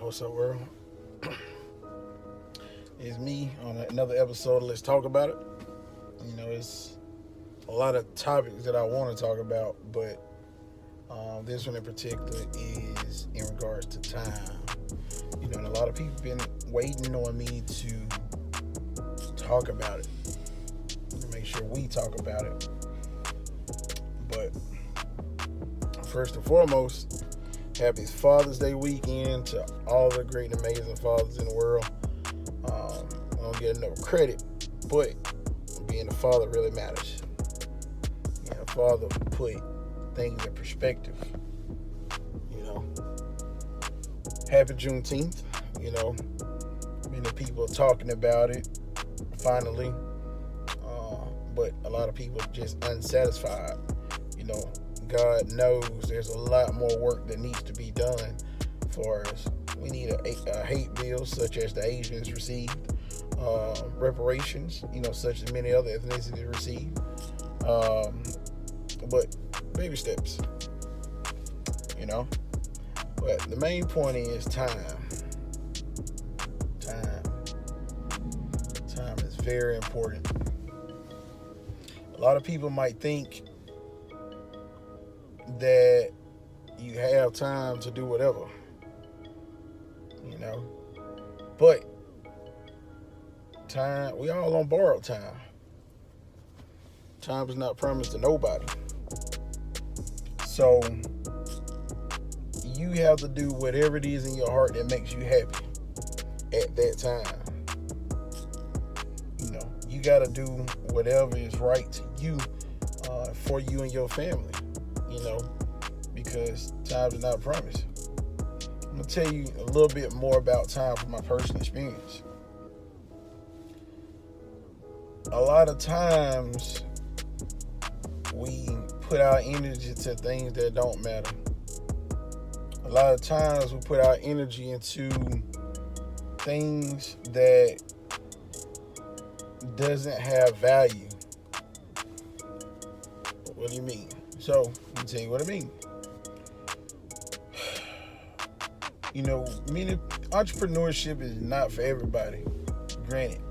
What's up, world? It's me on another episode of Let's Talk About It. It's a lot of topics that I want to talk about, but this one in particular is in regards to time. And a lot of people been waiting on me to talk about it, to make sure we talk about it. But first and foremost, happy Father's Day weekend to all the great and amazing fathers in the world. I don't get enough credit, but being a father really matters. A father put things in perspective. Happy Juneteenth. Many people are talking about it finally, but a lot of people are just unsatisfied. God knows there's a lot more work that needs to be done for us. We need a hate bill such as the Asians received, reparations, such as many other ethnicities received. But baby steps, But the main point is time. Time is very important. A lot of people might think that you have time to do whatever, but time, we all on borrowed time. Time is not promised to nobody. So you have to do whatever it is in your heart that makes you happy at that time. You got to do whatever is right to you, for you and your family, because time is not promised. I'm going to tell you a little bit more about time from my personal experience. A lot of times we put our energy to things that don't matter. A lot of times we put our energy into things that doesn't have value. What do you mean? So, let me tell you what I mean. Entrepreneurship is not for everybody. Granted,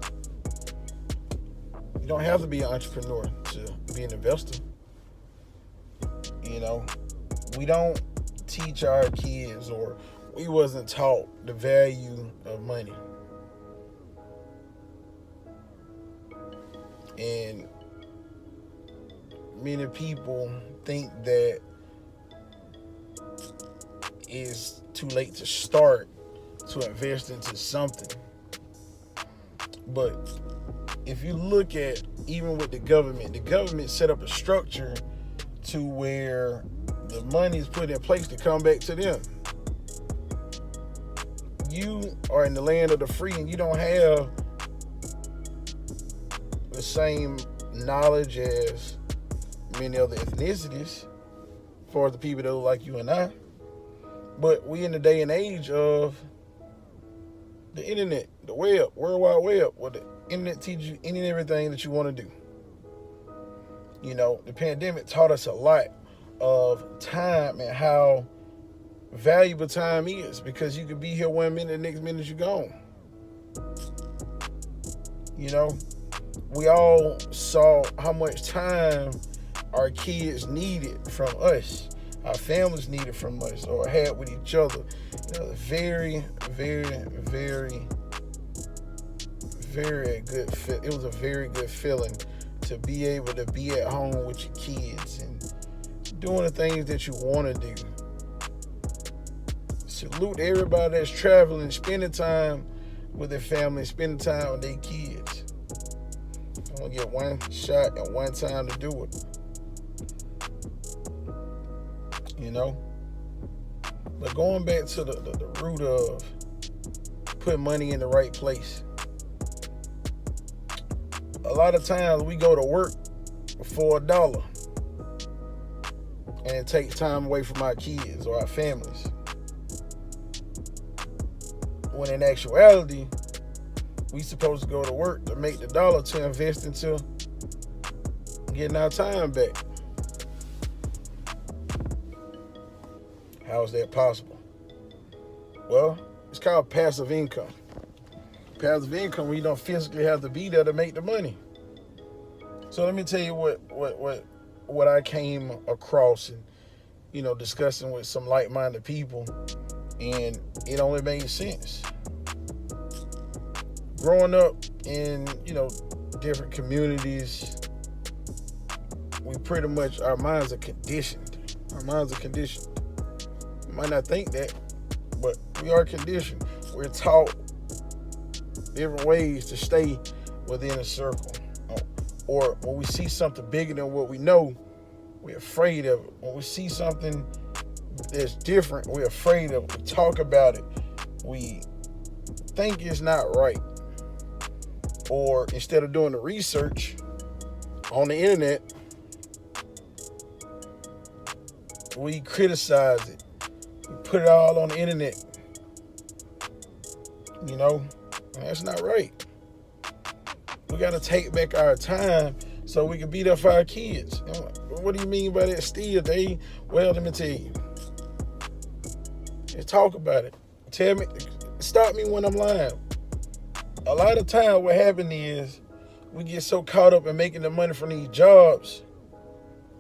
you don't have to be an entrepreneur to be an investor. We don't teach our kids, or we wasn't taught the value of money. And many people think that it's too late to start to invest into something. But if you look at, even with the government set up a structure to where the money is put in place to come back to them. You are in the land of the free, and you don't have the same knowledge as many other ethnicities for the people that look like you and I. But we in the day and age of the internet, the web, World Wide Web, where the internet teaches you any and everything that you want to do. The pandemic taught us a lot of time and how valuable time is, because you could be here 1 minute, the next minute you're gone. We all saw how much time our kids needed from us, our families needed from us, or had with each other. Very, very, very, very good. It was a very good feeling to be able to be at home with your kids and doing the things that you want to do. Salute everybody that's traveling, spending time with their family, spending time with their kids. I want to get one shot and one time to do it. But going back to the root of putting money in the right place. A lot of times we go to work for $1, and it takes time away from our kids or our families. When in actuality, we supposed to go to work to make the dollar to invest into getting our time back. How is that possible? Well, It's called passive income. Passive income, where you don't physically have to be there to make the money. So let me tell you what I came across, and discussing with some like-minded people, and it only made sense. Growing up in different communities, we pretty much, our minds are conditioned. You might not think that, but we are conditioned. We're taught different ways to stay within a circle. Or when we see something bigger than what we know, we're afraid of it. When we see something that's different, we're afraid of it. We talk about it. We think it's not right. Or instead of doing the research on the internet, we criticize it. We put it all on the internet. That's not right. We got to take back our time so we can be there for our kids. What do you mean by that, still, Dave? Well, let me tell you. Just talk about it. Tell me, stop me when I'm lying. A lot of time what happens is we get so caught up in making the money from these jobs,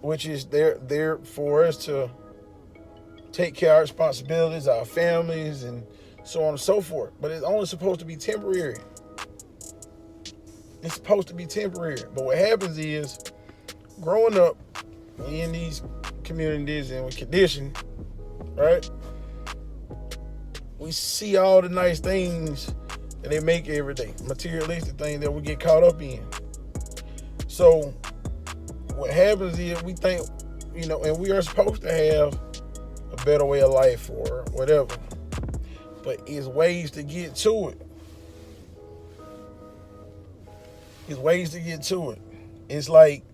which is there for us to take care of our responsibilities, our families, and so on and so forth. But it's only supposed to be temporary. It's supposed to be temporary. But what happens is, growing up, we in these communities and we're conditioned, right? We see all the nice things that they make every day, materialistic things that we get caught up in. So what happens is we think, and we are supposed to have a better way of life or whatever, but it's ways to get to it. It's like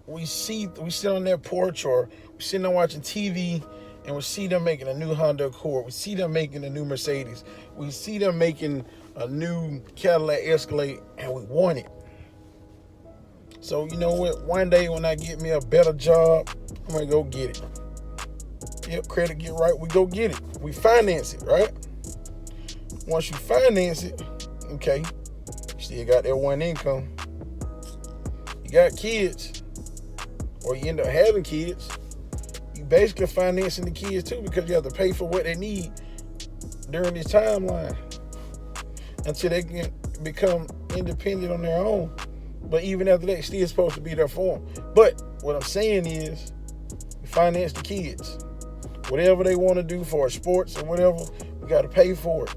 we sit on their porch, or we sitting there watching TV, and we see them making a new Honda Accord. We see them making a new Mercedes. We see them making a new Cadillac Escalade, and we want it. So you know what? One day when I get me a better job, I'm going to go get it. Yep, credit get right, we go get it. We finance it, right? Once you finance it, okay, you still got that one income. You got kids, or you end up having kids. You basically financing the kids too, because you have to pay for what they need during this timeline until they can become independent on their own. But even after that, still supposed to be there for them. But what I'm saying is, we finance the kids. Whatever they want to do for sports or whatever, we got to pay for it,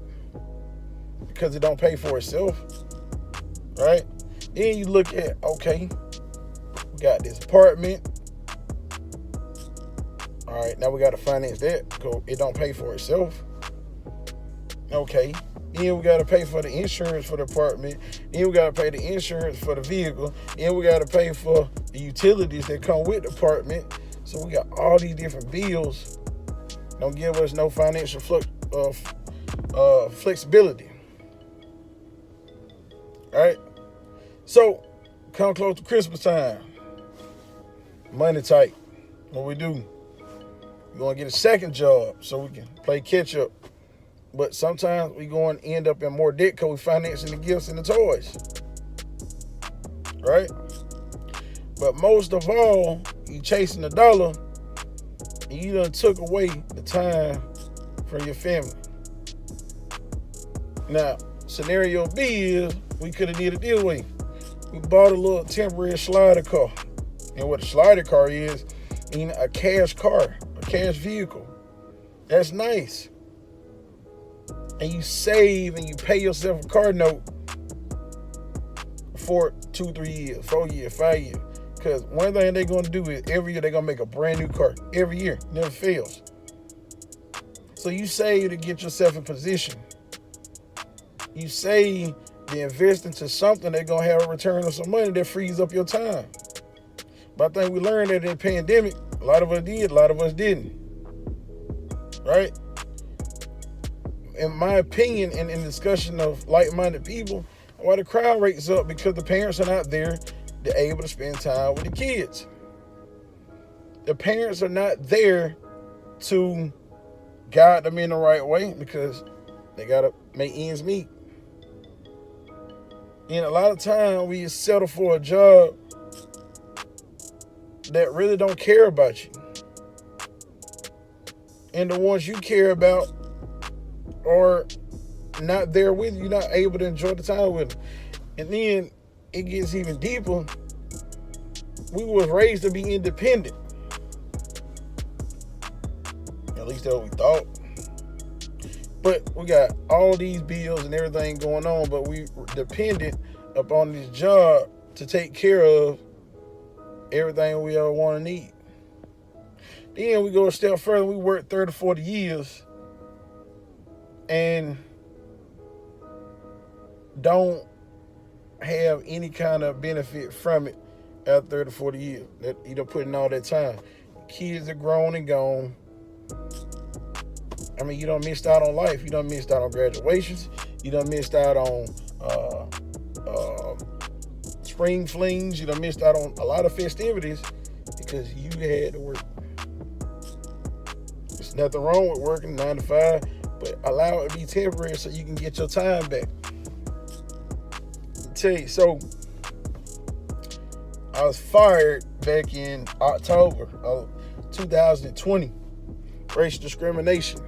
because it don't pay for itself, right? Then you look at, okay, we got this apartment. All right, now we got to finance that because it don't pay for itself. Okay, then we got to pay for the insurance for the apartment. Then we got to pay the insurance for the vehicle. Then we got to pay for the utilities that come with the apartment. So we got all these different bills. Don't give us no financial flexibility. All right? So, come close to Christmas time. Money tight. What we do? We're going to get a second job so we can play catch up. But sometimes we going to end up in more debt because we're financing the gifts and the toys. Right? But most of all, you chasing the dollar, and you done took away the time from your family. Now, scenario B is we could have did it this way. We bought a little temporary slider car. And what a slider car is a cash car, a cash vehicle. That's nice. And you save and you pay yourself a car note for 2, 3 years, 4 years, 5 years. Because one thing they're going to do is every year they're going to make a brand new car. Every year. Never fails. So you save to get yourself in position. You save to invest into something that's going to have a return of some money that frees up your time. But I think we learned that in the pandemic, a lot of us did, a lot of us didn't. Right? In my opinion, in discussion of like-minded people, why the crime rate's up because the parents are not there. They're able to spend time with the kids. The parents are not there to guide them in the right way because they gotta make ends meet. And a lot of time we settle for a job that really don't care about you. And the ones you care about are not there with you. You're not able to enjoy the time with them. And then it gets even deeper. We was raised to be independent. At least that's what we thought. But we got all these bills and everything going on, but we dependent upon this job to take care of everything we ever want to need. Then we go a step further. We work 30, 40 years and don't have any kind of benefit from it after 30, 40 years. That you don't put in all that time. Kids are grown and gone. I mean, you done missed out on life. You done missed out on graduations. You done missed out on spring flings. You done missed out on a lot of festivities because you had to work. There's nothing wrong with working 9 to 5, but allow it to be temporary so you can get your time back. I'll tell you, so I was fired back in October of 2020, racial discrimination,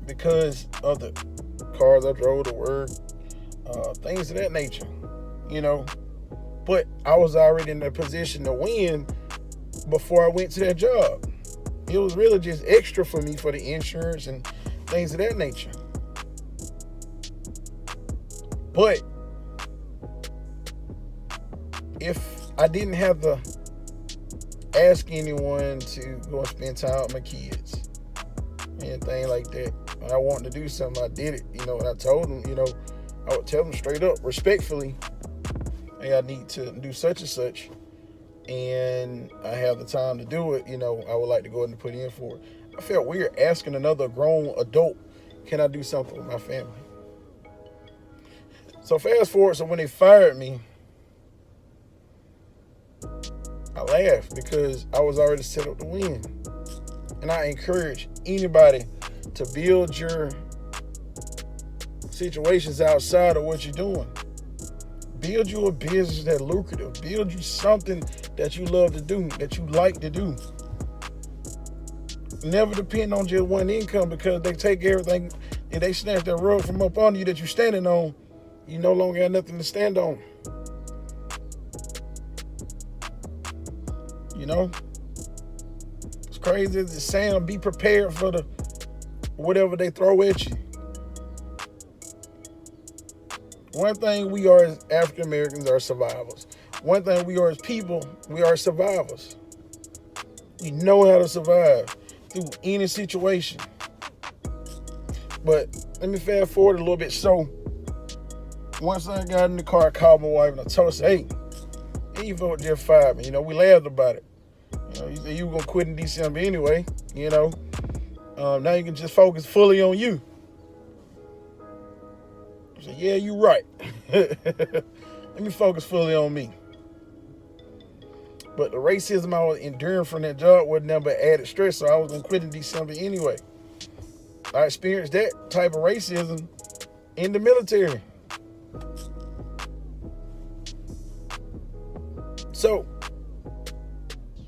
because of the cars I drove to work, things of that nature, But I was already in a position to win before I went to that job. It was really just extra for me for the insurance and things of that nature. But if I didn't have to ask anyone to go and spend time with my kids, anything like that, when I wanted to do something, I did it. And I told them, I would tell them straight up, respectfully, hey, I need to do such and such, and I have the time to do it. I would like to go ahead and put in for it. I felt weird asking another grown adult, can I do something with my family? So fast forward, so when they fired me, I laughed because I was already set up to win. And I encourage anybody to build your situations outside of what you're doing. Build you a business that's lucrative. Build you something that you love to do, that you like to do. Never depend on just one income, because they take everything and they snatch that rug from up under you that you're standing on. You no longer have nothing to stand on. It's crazy as it sounds. Be prepared for whatever they throw at you. One thing we are as African Americans are survivors. One thing we are as people, we are survivors. We know how to survive through any situation. But let me fast forward a little bit. So once I got in the car, I called my wife and I told her, hey, you vote just fired me. We laughed about it. You said you were going to quit in December anyway, now you can just focus fully on you. I said, yeah, you're right. Let me focus fully on me. But the racism I was enduring from that job was never added stress, so I was going to quit in December anyway. I experienced that type of racism in the military. So,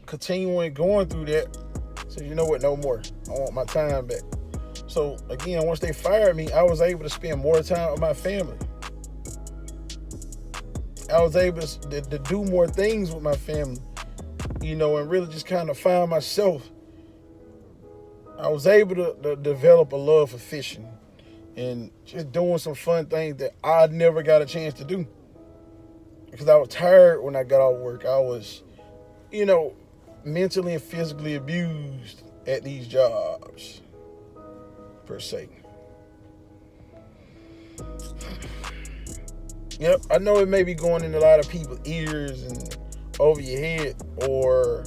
continuing going through that, so you know what, no more. I want my time back. So again, once they fired me, I was able to spend more time with my family. I was able to do more things with my family, and really just kind of find myself. I was able to develop a love for fishing and just doing some fun things that I never got a chance to do. Because I was tired when I got off work. I was, mentally and physically abused at these jobs, per se. Yep, I know it may be going in a lot of people's ears and over your head, or,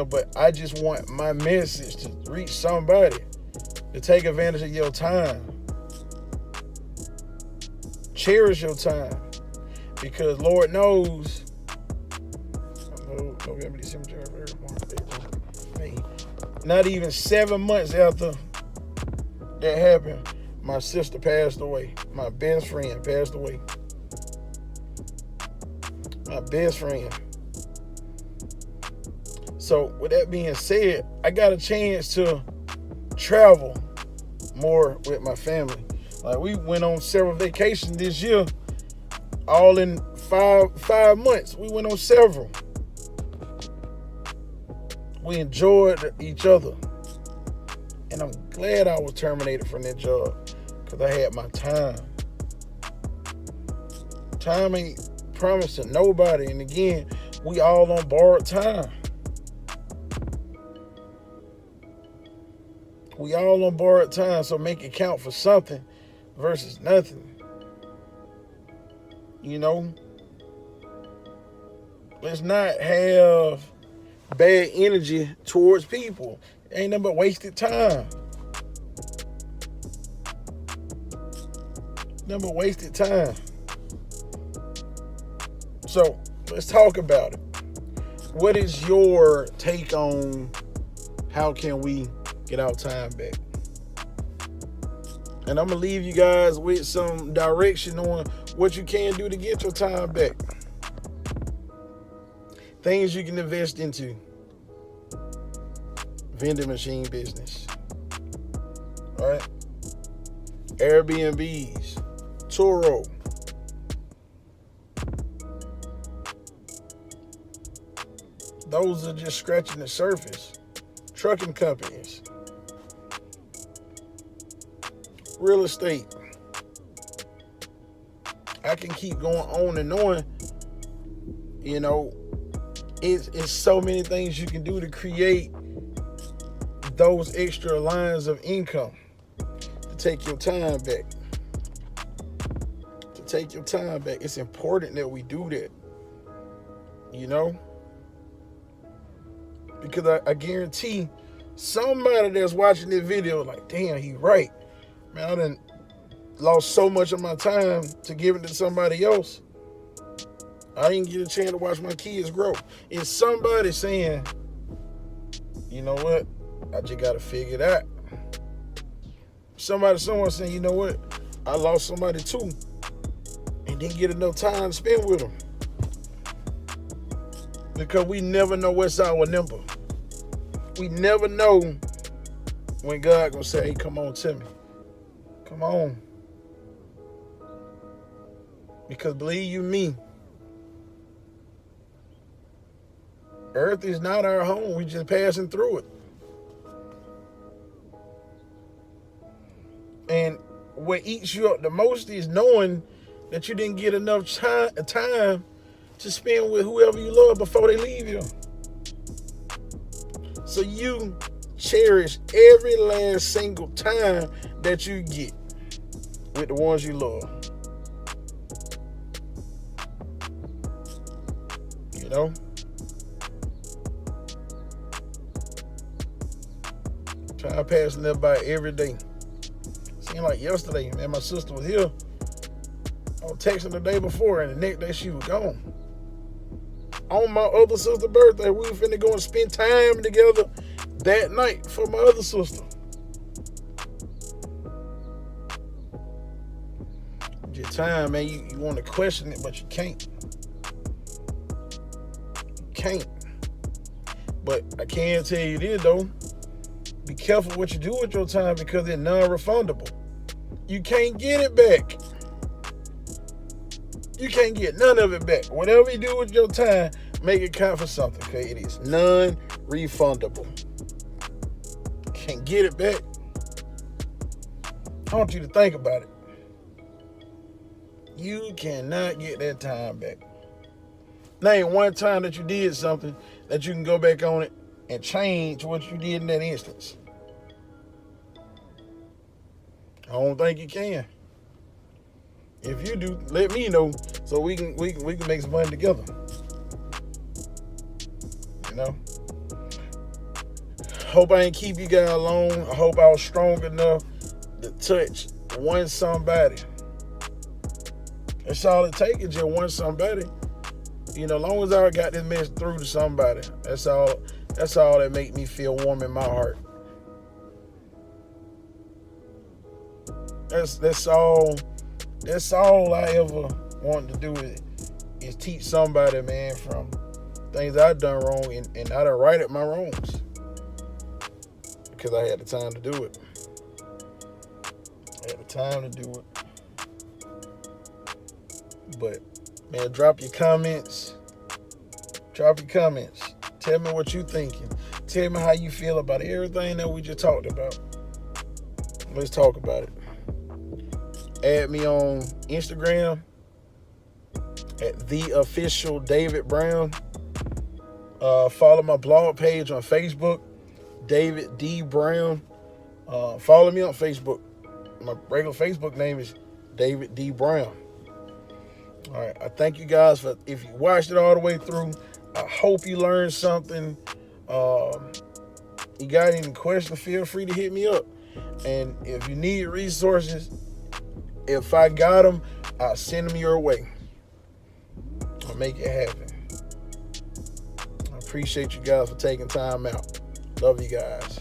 but I just want my message to reach somebody to take advantage of your time. Cherish your time. Because Lord knows, November, December, January, March, April, May, Not even 7 months after that happened, my sister passed away. My best friend passed away. My best friend. So with that being said, I got a chance to travel more with my family. Like, we went on several vacations this year, all in five months. We went on several. We enjoyed each other. And I'm glad I was terminated from that job, because I had my time. Time ain't promised to nobody. And again, we all on borrowed time. We all on borrowed time, so make it count for something versus nothing. You know? Let's not have bad energy towards people. Ain't nothing but wasted time. Nothing but wasted time. So, let's talk about it. What is your take on how can we get our time back? And I'm going to leave you guys with some direction on what you can do to get your time back. Things you can invest into. Vending machine business. All right? Airbnbs. Turo. Those are just scratching the surface. Trucking companies. Real estate. I can keep going on and on. You know, it's so many things you can do to create those extra lines of income to take your time back. To take your time back. It's important that we do that. You know? Because I guarantee somebody that's watching this video like, damn, he right. Man, I done lost so much of my time to give it to somebody else. I didn't get a chance to watch my kids grow. It's somebody saying, you know what? I just got to figure it out. Someone saying, you know what? I lost somebody too and didn't get enough time to spend with them. Because we never know what's our number. We never know when God gonna say, hey, come on to me. Come on. Because believe you me, Earth is not our home. We just passing through it. And what eats you up the most is knowing that you didn't get enough time to spend with whoever you love before they leave you. So you cherish every last single time that you get with the ones you love. You know? Time passing there by every day. Seemed like yesterday, man, my sister was here. I was texting the day before, and the next day she was gone. On my other sister's birthday, we were finna go and spend time together that night for my other sister. Your time, man, you want to question it, but you can't. You can't. But I can tell you this, though. Be careful what you do with your time, because it's non-refundable. You can't get it back. You can't get none of it back. Whatever you do with your time, make it count for something, okay? It is non-refundable. Can't get it back. I want you to think about it. You cannot get that time back. Name one time that you did something that you can go back on it and change what you did in that instance. I don't think you can. If you do, let me know so we can make some money together. You know? Hope I ain't keep you guys long. I hope I was strong enough to touch one somebody. That's all it takes, is just one somebody. You know, as long as I got this message through to somebody, that's all That's all that make me feel warm in my heart. That's all. That's all I ever wanted to do is teach somebody, man, from things I've done wrong, and I done righted my wrongs because I had the time to do it. I had the time to do it. But man, drop your comments. Drop your comments. Tell me what you thinking. Tell me how you feel about everything that we just talked about. Let's talk about it. Add me on Instagram at @theofficialdavidbrown. Follow my blog page on Facebook, David D. Brown. Follow me on Facebook. My regular Facebook name is David D. Brown. All right, I thank you guys for, if you watched it all the way through. I hope you learned something. You got any questions, feel free to hit me up. And if you need resources, if I got them, I'll send them your way. I'll make it happen. I appreciate you guys for taking time out. Love you guys.